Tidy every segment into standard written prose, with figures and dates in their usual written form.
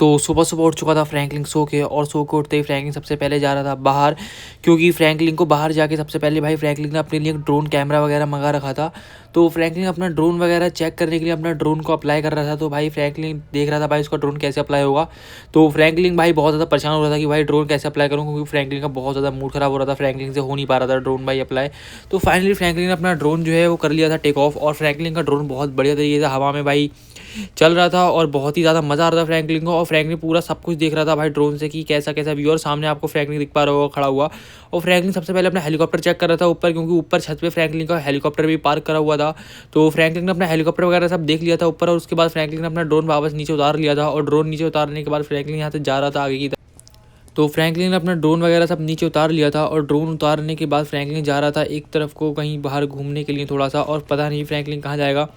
तो सुबह-सुबह उठ चुका था फ्रैंकलिन सो के, और सो के उठते ही फ्रैंकलिन सबसे पहले जा रहा था बाहर, क्योंकि फ्रैंकलिन को बाहर जाके सबसे पहले भाई फ्रैंकलिन ने अपने लिए एक ड्रोन कैमरा वगैरह मंगा रखा था। तो फ्रैंकलिन अपना ड्रोन वगैरह चेक करने के लिए अपना ड्रोन को अप्लाई कर रहा था। तो भाई फ्रैंकलिन देख रहा था भाई उसका ड्रोन कैसे अप्लाई होगा। तो फ्रैंकलिन भाई बहुत ज़्यादा परेशान हो रहा था कि भाई ड्रोन कैसे अप्लाई करूँ, क्योंकि फ्रैंकलिन का बहुत ज़्यादा मूड खराब हो रहा था, फ्रैंकलिन से हो नहीं पा रहा था ड्रोन भाई अप्लाई। तो फाइनली फ्रैंकलिन ने अपना ड्रोन जो है वो कर लिया था टेक ऑफ, और फ्रैंकलिन का ड्रोन बहुत बढ़िया तरीके से हवा में भाई चल रहा था, और बहुत ही ज़्यादा मज़ा आ रहा था फ्रैंकलिन को। और फ्रैंकलिन पूरा सब कुछ देख रहा था भाई ड्रोन से कि कैसा कैसा व्यू, और सामने आपको फ्रैंकलिन दिख पा रहा होगा खड़ा हुआ। और फ्रैंकलिन सबसे पहले अपना हेलीकॉप्टर चेक कर रहा था ऊपर, क्योंकि ऊपर छत पे फ्रैंकलिन का हेलीकॉप्टर भी पार्क करा हुआ था। तो फ्रैंकलिन ने अपना हेलीकॉप्टर वगैरह सब देख लिया था ऊपर, और उसके बाद फ्रैंकलिन ने अपना ड्रोन वापस नीचे उतार लिया था। और ड्रोन नीचे उतारने के बाद फ्रैंकलिन यहाँ से जा रहा था आगे की। तो फ्रैंकलिन ने अपना ड्रोन वगैरह सब नीचे उतार लिया था, और ड्रोन उतारने के बाद फ्रैंकलिन जा रहा था एक तरफ को कहीं बाहर घूमने के लिए थोड़ा सा, और पता नहीं फ्रैंकलिन कहाँ जाएगा।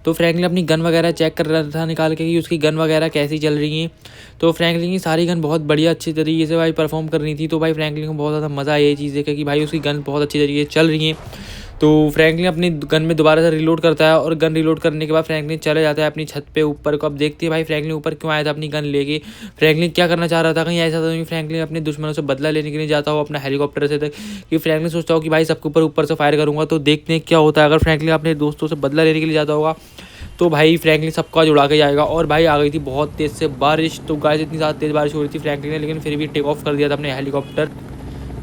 तो फ्रैंकलिन अपनी गन वगैरह चेक कर रहा था निकाल के कि उसकी गन वगैरह कैसी चल रही हैं। तो फ्रैंकलिन की सारी गन बहुत बढ़िया अच्छी तरीके से भाई परफॉर्म कर रही थी। तो भाई फ्रैंकलिन को बहुत ज़्यादा मज़ा आया ये चीज़ देख के कि भाई उसकी गन बहुत अच्छी तरीके से चल रही हैं। तो फ्रैंकलिन अपनी गन में दोबारा से रिलोड करता है, और गन रिलोड करने के बाद फ्रैंकलिन चले जाता है अपनी छत पे ऊपर को। अब देखते हैं भाई फ्रैंकलिन ऊपर क्यों आया था अपनी गन लेके, फ्रैंकलिन क्या करना चाह रहा था। कहीं ऐसा था कि फ्रैंकलिन अपने दुश्मनों से बदला लेने के लिए जाता हो अपना हेलीकॉप्टर से, तक कि फ्रैंकलिन सोचता हो कि भाई सबके ऊपर से फायर करूंगा। तो देखते हैं क्या होता है। अगर फ्रैंकलिन अपने दोस्तों से बदला लेने के लिए जाता होगा तो भाई फ्रैंकलिन सबका जुड़ा के जाएगा। और भाई आ गई थी बहुत तेज़ से बारिश। तो गाइस इतनी ज़्यादा तेज़ बारिश हो रही थी फ्रैंकलिन ने लेकिन फिर भी टेक ऑफ कर दिया था अपने हेलीकॉप्टर।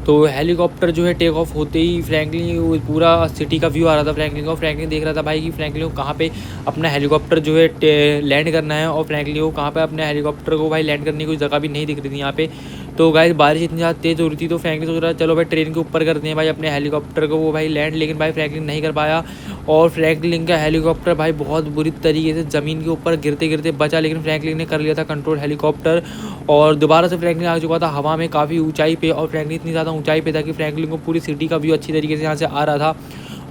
तो हेलीकॉप्टर जो है टेक ऑफ होते ही फ्रैंकलिन वो पूरा सिटी का व्यू आ रहा था फ्रैंकलिन को। फ्रैंकलिन देख रहा था भाई कि फ्रैंकलिन को कहाँ पे अपना हेलीकॉप्टर जो है लैंड करना है, और फ्रैंकलिन को कहाँ पे अपने हेलीकॉप्टर को भाई लैंड करने की कोई जगह भी नहीं दिख रही थी यहाँ पे। तो गाइस बारिश इतनी ज़्यादा तेज़ हो रही थी, तो फ्रैंकलिन सोच रहा चलो भाई ट्रेन के ऊपर करते हैं भाई अपने हेलीकॉप्टर को वो भाई लैंड, लेकिन भाई फ्रैंकलिन नहीं कर पाया। और फ्रैंकलिन का हेलीकॉप्टर भाई बहुत बुरी तरीके से ज़मीन के ऊपर गिरते गिरते बचा, लेकिन फ्रैंकलिन ने कर लिया था कंट्रोल हेलीकॉप्टर, और दोबारा से फ्रैंकलिन आ चुका था हवा में काफ़ी ऊंचाई पे। और फ्रैंकलिन इतनी ज़्यादा ऊंचाई पे था कि फ्रैंकलिन को पूरी सिटी का व्यू अच्छी तरीके से यहाँ से आ रहा था।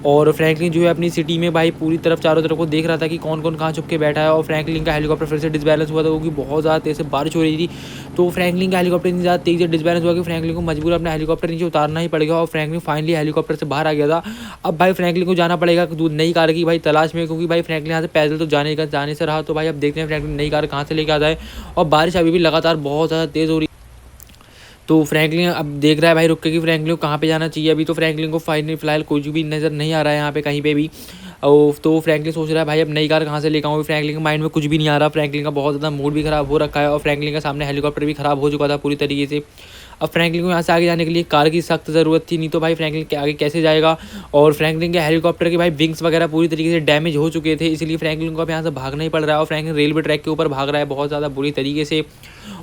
और फ्रैंकलिन जो है अपनी सिटी में भाई पूरी तरफ चारों तरफ को देख रहा था कि कौन कौन कहाँ छुप के बैठा है। और फ्रैंकलिन का हेलीकॉप्टर फिर से डिसबैलेंस हुआ था, क्योंकि बहुत ज़्यादा तेज़ से बारिश हो रही थी। तो फ्रैंकलिन का हेलीकॉप्टर इतनी ज़्यादा तेज़ से डिसबैलेंस हुआ कि फ्रैंकलिन को मजबूर अपना हेलीकॉप्टर नीचे उतारना ही पड़ेगा। और फ्रैंकलिन फाइनली हेलीकॉप्टर से बाहर आ गया था। अब भाई फ्रैंकलिन को जाना पड़ेगा नई कार की भाई तलाश में, क्योंकि भाई फ्रैंकलिन यहाँ से पैदल तो जाने से रहा। तो भाई अब देखते हैं फ्रैंकलिन नई कार कहाँ से लेके आता है। और बारिश अभी भी लगातार बहुत ज़्यादा तेज़ हो रही। तो फ्रैंकलिन अब देख रहा है भाई रुक के कि फ्रैंकलिन को कहाँ पे जाना चाहिए। अभी तो फ्रैंकलिन को फिलहाल कुछ भी नज़र नहीं आ रहा है यहाँ पे कहीं पे भी। और तो फ्रैंकलिन सोच रहा है भाई अब नई कार कहाँ से लेकर आऊँ। फ्रैंकलिन के माइंड में कुछ भी नहीं आ रहा। फ्रैंकलिन का बहुत ज़्यादा मूड भी ख़राब हो रखा है, और फ्रैंकलिन का सामने हेलीकॉप्टर भी ख़राब हो चुका था पूरी तरीके से। अब फ्रैंकलिन को यहाँ से आगे जाने के लिए कार की सख्त ज़रूरत थी, नहीं तो भाई फ्रैंकलिन के आगे कैसे जाएगा। और फ्रैंकलिन के हेलीकॉप्टर के भाई विंग्स वगैरह पूरी तरीके से डैमेज हो चुके थे, इसलिए फ्रैंकलिन को अब यहाँ से भागना ही पड़ रहा है। और फ्रैंकलिन रेलवे ट्रैक के ऊपर भाग रहा है बहुत ज़्यादा बुरी तरीके से।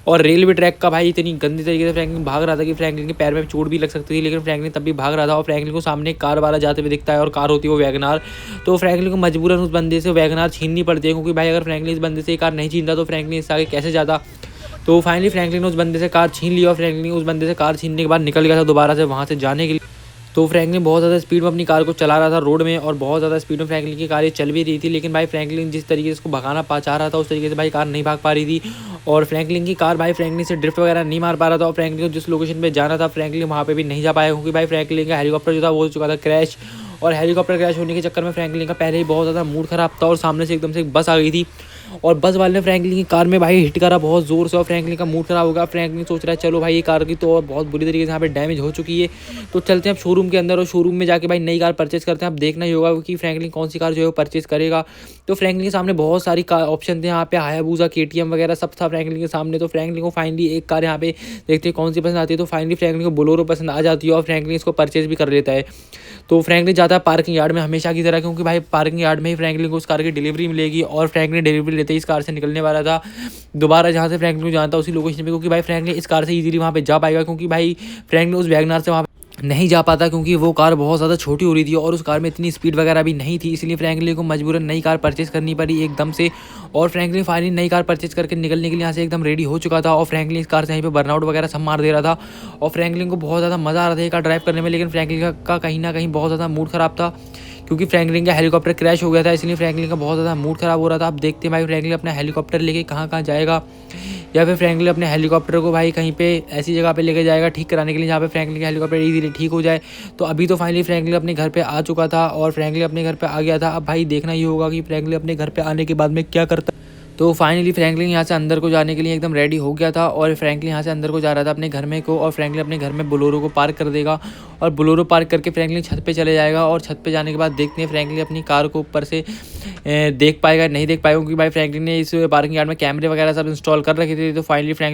और रेलवे ट्रैक का भाई इतनी गंदी तरीके से फ्रैंकलिन भाग रहा था कि फ्रैंकलिन के पैर में चोट भी लग सकती थी, लेकिन फ्रैंकलिन तब भी भाग रहा था। और फ्रैंकलिन को सामने एक कार वाला जाते हुए दिखता है, और कार होती है वो वैगनार। तो फ्रैंकलिन को मजबूरन उस बंदे से वैगनार छीननी पड़ती है, क्योंकि भाई अगर फ्रैंकलिन इस बंदे से ये कार नहीं छीनता तो फ्रैंकलिन इससे आगे कैसे जाता। तो फाइनली फ्रैंकलिन ने उस बंदे से कार छीन लिया, और फ्रैंकलिन उस बंदे से कार छीनने के बाद निकल गया था दोबारा से वहाँ से जाने के लिए। तो फ्रैंकलिन बहुत ज़्यादा स्पीड में अपनी कार को चला रहा था रोड में, और बहुत ज़्यादा स्पीड में फ्रैंकलिन की कार ये चल भी रही थी, लेकिन भाई फ्रैंकलिन जिस तरीके से इसको भगाना चाह रहा था उस तरीके से भाई कार नहीं भाग पा रही थी। और फ्रैंकलिन की कार भाई फ्रैंकलिन से ड्रिफ्ट वगैरह नहीं मार पा रहा था। और फ्रैंकलिन को जिस लोकेशन पे जाना था फ्रैंकलिन वहाँ पे भी नहीं जा पाया, क्योंकि भाई फ्रैंकलिन का हेलीकॉप्टर जो था वो हो चुका था क्रैश। और हेलीकॉप्टर क्रैश होने के चक्कर में फ्रैंकलिन का पहले ही बहुत ज़्यादा मूड ख़राब था, और सामने से एकदम से एक बस आ गई थी, और बस वाले ने फ्रैंकलिन की कार में भाई हिट करा बहुत ज़ोर से। और फ्रैंकलिन का मूड ख़राब हो गया। फ्रैंकलिन सोच रहा है चलो भाई ये कार की तो बहुत बुरी तरीके से यहाँ पे डैमेज हो चुकी है, तो चलते हैं अब शोरूम के अंदर, और शोरूम में जाके भाई नई कार परचेस करते हैं। अब देखना ही होगा कि फ्रैंकलिन कौन सी कार जो है वो परचेस करेगा। तो फ्रैंकलिन के सामने बहुत सारी कार ऑप्शन थे यहाँ पे, हायाबुसा केटीएम वगैरह सब था फ्रैंकलिन के सामने। तो फ्रैंकलिन को फाइनली एक कार यहाँ पे देखते हैं कौन सी पसंद आती है। तो फाइनली फ्रैंकलिन को बोलेरो पसंद आ जाती है, और फ्रैंकलिन इसको परचेस भी कर लेता है। तो फ्रैंकलिन जाता है पार्किंग यार्ड में हमेशा की तरह, क्योंकि भाई पार्किंग यार्ड में ही फ्रैंकलिन को उस कार की डिलीवरी मिलेगी। और फ्रैंकलिन डिलीवरी लेते ही इस कार से निकलने वाला था दोबारा जहाँ से फ्रैंकलिन को जाना था उसी लोकेशन पे, क्योंकि भाई फ्रैंकलिन इस कार से इजीली वहाँ पे जा पाएगा, क्योंकि भाई फ्रैंकलिन उस वैगनार से वहाँ नहीं जा पाता, क्योंकि वो कार बहुत ज़्यादा छोटी हो रही थी, और उस कार में इतनी स्पीड वगैरह भी नहीं थी। इसलिए फ्रैंकलिन को मजबूरन नई कार परचेस करनी पड़ी एकदम से। और फ्रैंकलिन फाइनली नई कार परचेस करके निकलने के लिए यहाँ से एकदम रेडी हो चुका था। और फ्रैंकलिन इस कार से यहीं पे बर्नआउट वगैरह सब मार दे रहा था, और फ्रैंकलिन को बहुत ज़्यादा मज़ा आ रहा था ये कार ड्राइव करने में। लेकिन फ्रैंकलिन का कहीं ना कहीं बहुत ज़्यादा मूड ख़राब था, क्योंकि फ्रैंकलिन का हेलीकॉप्टर क्रैश हो गया था, इसलिए फ्रैंकलिन का बहुत ज़्यादा मूड ख़राब हो रहा था। अब देखते हैं भाई फ्रैंकलिन अपना हेलीकॉप्टर लेके कहाँ कहाँ जाएगा, या फिर फ्रैंकलिन अपने हेलीकॉप्टर को भाई कहीं पे ऐसी जगह पे लेके जाएगा ठीक कराने के लिए जहाँ पे फ्रैंकलिन का हेलीकॉप्टर इजीली ठीक हो जाए। तो अभी तो फाइनली फ्रैंकलिन अपने घर पे आ चुका था, और फ्रैंकलिन अपने घर पे आ गया था। अब भाई देखना ही होगा कि फ्रैंकलिन अपने घर पे आने के बाद में क्या करता है। तो फाइनली फ्रैंकलिन यहाँ से अंदर को जाने के लिए एकदम रेडी हो गया था और फ्रैंकलिन यहाँ से अंदर को जा रहा था अपने घर में को, और फ्रैंकलिन अपने घर में बोलेरो को पार्क कर देगा और बोलेरो पार्क करके फ्रैंकलिन छत पे चले जाएगा। और छत पे जाने के बाद देखते हैं फ्रैंकलिन अपनी कार को ऊपर से देख पाएगा नहीं देख पाएगा, क्योंकि भाई फ्रैंकलिन ने इस पार्किंग यार्ड में कैमरे वगैरह सब इंस्टॉल कर रखे थे। तो फाइनली फ्रैंकलिन